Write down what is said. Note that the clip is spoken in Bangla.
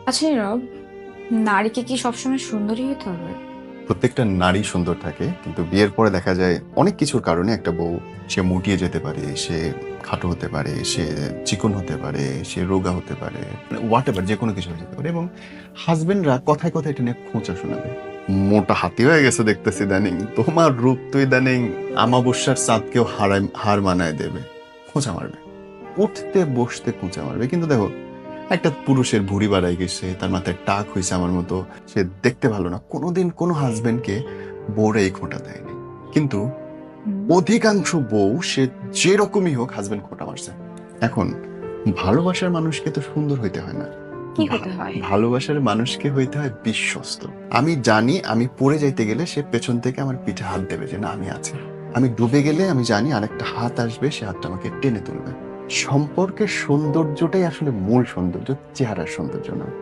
আচ্ছা নীরব, নারীকে কি সবসময় সুন্দরী হতে হবে? প্রত্যেকটা নারী সুন্দর থাকে, কিন্তু বিয়ের পরে দেখা যায় অনেক কিছুর কারণে একটা বউ সে মুটিয়ে যেতে পারে, সে খাটো হতে পারে, সে চিকন হতে পারে, সে রোগা হতে পারে, হোয়াট এভার যে কোনো কিছু হয়ে যেতে পারে। এবং হাজবেন্ডরা কথায় কথায় এটা নিয়ে খোঁচা শোনাবে, মোটা হাতি হয়ে গেছে দেখতেছি ইদানিং, তোমার রূপ তো ইদানিং আমাবস্যার চাঁদকেও হার মানায় দেবে, খোঁচা মারবে, উঠতে বসতে খোঁচা মারবে। কিন্তু দেখো, একটা পুরুষের ভুঁড়ি বাড়াই গেছে, তার মাথায় টাক হয়েছে আমার মতো, সে দেখতে ভালো না, কোনোদিন কোনো হাজবেন্ডকে বউরে এই খোঁটা দেয়নি। কিন্তু হুম। অধিকাংশ বউ সে যেরকমই হোক হাজবেন্ড খোঁটা মারছে। এখন ভালোবাসার মানুষকে তো সুন্দর হইতে হয় না, কি হতে হয়? ভালোবাসার মানুষকে হইতে হয় বিশ্বস্ত। আমি জানি আমি পড়ে যাইতে গেলে সে পেছন থেকে আমার পিঠে হাত দেবে যে না আমি আছি। আমি ডুবে গেলে আমি জানি আরেকটা হাত আসবে, সে হাতটা আমাকে টেনে তুলবে। সম্পর্কের সৌন্দর্যটাই আসলে মূল সৌন্দর্য, চেহারার সৌন্দর্য না।